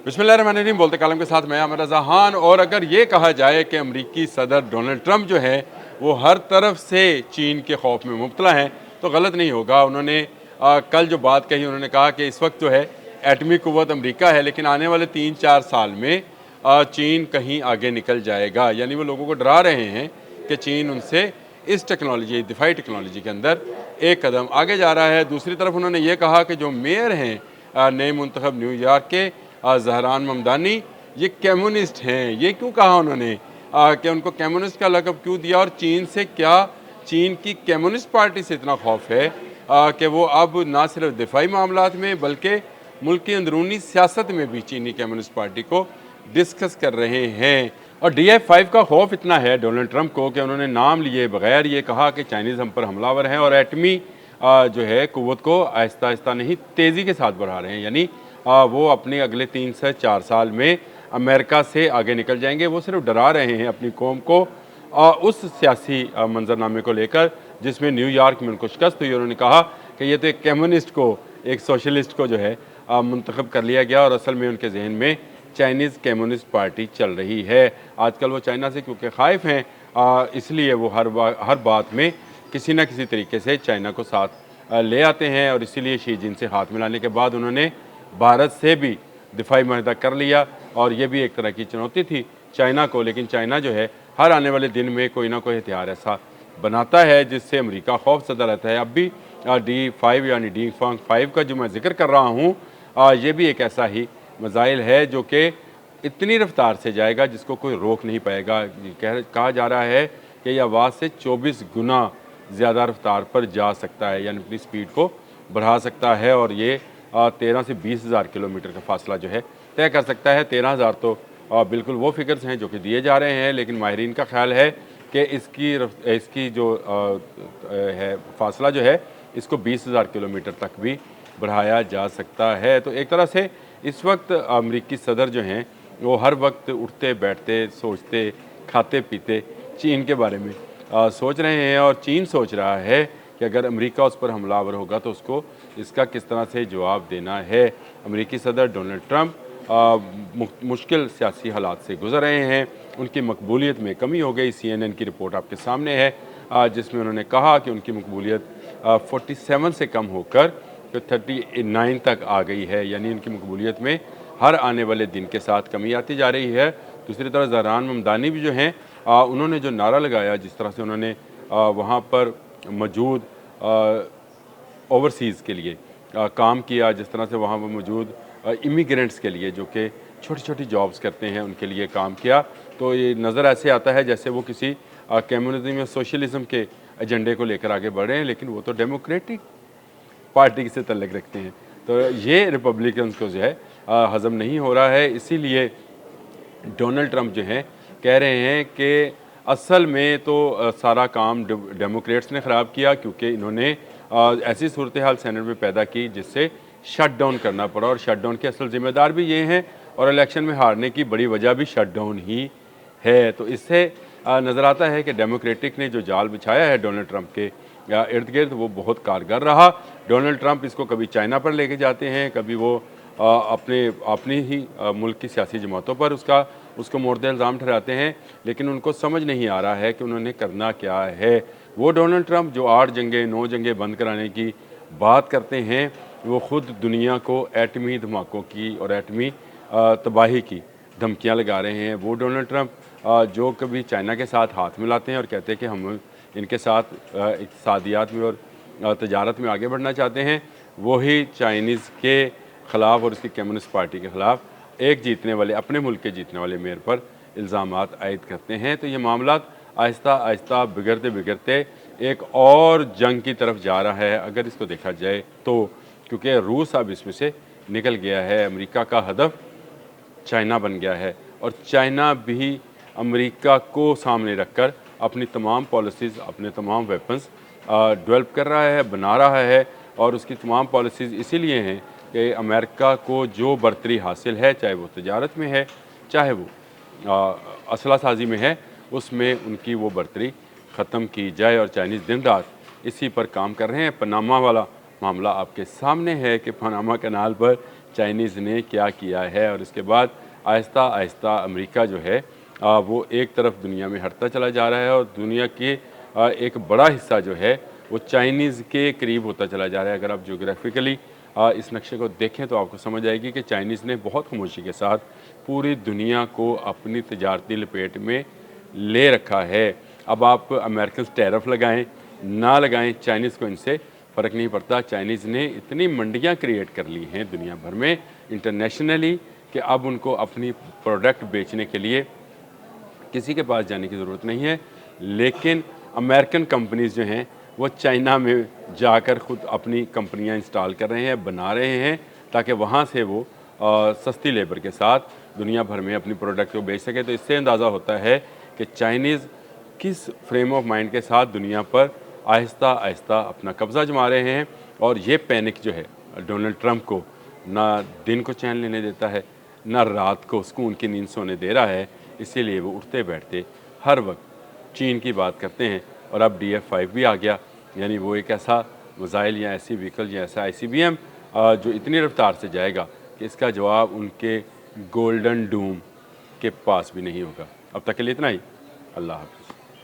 बिस्मिल्लाहिर्रहमानिर्रहीम। बोलते कालम के साथ मैं आमिर रज़ा खान। और अगर ये कहा जाए कि अमरीकी सदर डोनाल्ड ट्रंप जो है वो हर तरफ से चीन के खौफ में मुब्तला हैं तो गलत नहीं होगा। उन्होंने कल जो बात कही, उन्होंने कहा कि इस वक्त जो है एटमी क़ुव्वत अमरीका है, लेकिन आने वाले 3-4 साल में चीन कहीं आगे निकल जाएगा। यानी वो लोगों को डरा रहे हैं कि चीन उनसे इस टेक्नोलॉजी, दिफाई टेक्नोलॉजी के अंदर एक कदम आगे जा रहा है। दूसरी तरफ उन्होंने ये कहा कि जो मेयर हैं नए मुंतखब न्यूयॉर्क के ज़हरान ममदानी, ये कम्युनिस्ट हैं। ये क्यों कहा उन्होंने कि उनको कम्युनिस्ट का लक़ब क्यों दिया, और चीन से क्या, चीन की कम्युनिस्ट पार्टी से इतना खौफ है कि वो अब ना सिर्फ दिफाई मामलात में बल्कि मुल्क की अंदरूनी सियासत में भी चीनी कम्युनिस्ट पार्टी को डिस्कस कर रहे हैं। और DF5 का खौफ इतना है डोनाल्ड ट्रंप को कि उन्होंने नाम लिए बगैर ये कहा कि चाइनीज़ हम पर हमलावर हैं और एटमी जो है क़ुव्वत को आहिस्ता आहिस्ता नहीं तेज़ी के साथ बढ़ा रहे हैं। यानी वो अपने अगले 3 से 4 साल में अमेरिका से आगे निकल जाएंगे। वो सिर्फ डरा रहे हैं अपनी कौम को उस सियासी मंजरनामे को लेकर जिसमें न्यूयॉर्क में उनको शिकस्त हुई। उन्होंने कहा कि ये तो एक कम्युनिस्ट को, एक सोशलिस्ट को जो है मुंतखब कर लिया गया और असल में उनके जहन में चाइनीज़ कम्युनिस्ट पार्टी चल रही है। आजकल वो चाइना से क्योंकि ख़ाइफ हैं इसलिए वो हर बात में किसी न किसी तरीके से चाइना को साथ ले आते हैं। और इसीलिए शी जिन से हाथ मिलाने के बाद उन्होंने भारत से भी दिफाई माहिदा कर लिया। और ये भी एक तरह की चुनौती थी चाइना को, लेकिन चाइना जो है हर आने वाले दिन में कोई ना कोई हथियार ऐसा बनाता है जिससे अमेरिका खौफ ज़दा रहता है। अब भी D5 यानी D5 का जो मैं जिक्र कर रहा हूँ ये भी एक ऐसा ही मज़ाइल है जो कि इतनी रफ्तार से जाएगा जिसको कोई रोक नहीं पाएगा। कहा जा रहा है कि यह आवाज़ से 24 गुना ज़्यादा रफ्तार पर जा सकता है, यानी अपनी स्पीड को बढ़ा सकता है। और ये 13 से 20,000 किलोमीटर का फासला जो है तय कर सकता है। 13,000 तो बिल्कुल वो फिगर्स हैं जो कि दिए जा रहे हैं, लेकिन माहिरीन का ख्याल है कि इसकी जो है फासला जो है इसको 20,000 किलोमीटर तक भी बढ़ाया जा सकता है। तो एक तरह से इस वक्त अमरीकी सदर जो हैं वो हर वक्त उठते बैठते सोचते खाते पीते चीन के बारे में सोच रहे हैं। और चीन सोच रहा है कि अगर अमेरिका उस पर हमलावर होगा तो उसको इसका किस तरह से जवाब देना है। अमेरिकी सदर डोनाल्ड ट्रंप मुश्किल सियासी हालात से गुजर रहे हैं। उनकी मकबूलियत में कमी हो गई। CNN की रिपोर्ट आपके सामने है जिसमें उन्होंने कहा कि उनकी मकबूलियत 47 से कम होकर 39 तक आ गई है। यानी उनकी मकबूलियत में हर आने वाले दिन के साथ कमी आती जा रही है। दूसरी तरफ ज़हरान ममदानी भी जो हैं उन्होंने जो नारा लगाया, जिस तरह से उन्होंने वहाँ पर मौजूद ओवरसीज़ के लिए काम किया, जिस तरह से वहाँ पर मौजूद इमिग्रेंट्स के लिए जो कि छोटी छोटी जॉब्स करते हैं उनके लिए काम किया, तो ये नज़र ऐसे आता है जैसे वो किसी कम्युनिज़म या सोशलिज़म के एजेंडे को लेकर आगे बढ़ रहे हैं, लेकिन वो तो डेमोक्रेटिक पार्टी से तल्लुक़ रखते हैं। तो ये रिपब्लिकन्स को जो है हज़म नहीं हो रहा है। इसीलिए डोनाल्ड ट्रंप जो हैं कह रहे हैं कि असल में तो सारा काम डेमोक्रेट्स ने ख़राब किया, क्योंकि इन्होंने ऐसी सूरत हाल सेनेट में पैदा की जिससे शट डाउन करना पड़ा। और शट डाउन के असल ज़िम्मेदार भी ये हैं और इलेक्शन में हारने की बड़ी वजह भी शट डाउन ही है। तो इससे नज़र आता है कि डेमोक्रेटिक ने जो जाल बिछाया है डोनाल्ड ट्रंप के इर्द गिर्द वो बहुत कारगर रहा। डोनाल्ड ट्रंप इसको कभी चाइना पर लेके जाते हैं, कभी वो अपनी ही मुल्क की सियासी जमातों पर उसको मोर्द इल्ज़ाम ठहराते हैं, लेकिन उनको समझ नहीं आ रहा है कि उन्होंने करना क्या है। वो डोनाल्ड ट्रंप जो 8 जंगें 9 जंगें बंद कराने की बात करते हैं, वो ख़ुद दुनिया को एटमी धमाकों की और एटमी तबाही की धमकियाँ लगा रहे हैं। वो डोनाल्ड ट्रंप जो कभी चाइना के साथ हाथ मिलाते हैं और कहते हैं कि हम इनके साथ इक़्तिसादियात में और तजारत में आगे बढ़ना चाहते हैं, वही चाइनीज़ के ख़िलाफ़ और उसकी कम्युनिस्ट पार्टी के ख़िलाफ़ एक जीतने वाले, अपने मुल्क के जीतने वाले मेयर पर इल्ज़ामात आयद करते हैं। तो ये मामला आहिस्ता आहिस्ता बिगड़ते बिगड़ते एक और जंग की तरफ जा रहा है अगर इसको देखा जाए तो, क्योंकि रूस अब इसमें से निकल गया है। अमेरिका का हदफ चाइना बन गया है और चाइना भी अमेरिका को सामने रखकर अपनी तमाम पॉलिसीज़, अपने तमाम वेपन्स डेवलप कर रहा है, बना रहा है। और उसकी तमाम पॉलिसीज़ इसीलिए हैं कि अमेरिका को जो बरतरी हासिल है, चाहे वो तजारत में है, चाहे वो असला साजी में है, उसमें उनकी वो बरतरी ख़त्म की जाए। और चाइनीज़ दिन रात इसी पर काम कर रहे हैं। पनामा वाला मामला आपके सामने है कि पनामा कनाल पर चाइनीज़ ने क्या किया है। और इसके बाद आहिस्ता आहिस्ता अमेरिका जो है वो एक तरफ दुनिया में हटता चला जा रहा है और दुनिया के एक बड़ा हिस्सा जो है वो चाइनीज़ के करीब होता चला जा रहा है। अगर आप ज्योग्राफिकली इस नक्शे को देखें तो आपको समझ आएगी कि चाइनीज़ ने बहुत खामोशी के साथ पूरी दुनिया को अपनी तजारती लपेट में ले रखा है। अब आप अमेरिकन टैरिफ लगाएं ना लगाएं, चाइनीज़ को इनसे फ़र्क नहीं पड़ता। चाइनीज़ ने इतनी मंडियां क्रिएट कर ली हैं दुनिया भर में इंटरनेशनली कि अब उनको अपनी प्रोडक्ट बेचने के लिए किसी के पास जाने की ज़रूरत नहीं है। लेकिन अमेरिकन कंपनीज़ जो हैं वो चाइना में जाकर ख़ुद अपनी कंपनियां इंस्टॉल कर रहे हैं, बना रहे हैं, ताकि वहाँ से वो सस्ती लेबर के साथ दुनिया भर में अपनी प्रोडक्ट को बेच सकें। तो इससे अंदाज़ा होता है कि चाइनीज़ किस फ्रेम ऑफ माइंड के साथ दुनिया पर आहिस्ता आहिस्ता अपना कब्ज़ा जमा रहे हैं। और ये पैनिक जो है डोनाल्ड ट्रंप को ना दिन को चैन लेने देता है, ना रात को सुकून की नींद सोने दे रहा है। इसीलिए वो उठते बैठते हर वक्त चीन की बात करते हैं। और अब DF-5 भी आ गया, यानी वो एक ऐसा मिसाइल या ऐसी व्हीकल या ऐसा ICBM जो इतनी रफ्तार से जाएगा कि इसका जवाब उनके गोल्डन डूम के पास भी नहीं होगा। अब तक के लिए इतना ही। अल्लाह हाफ़िज़।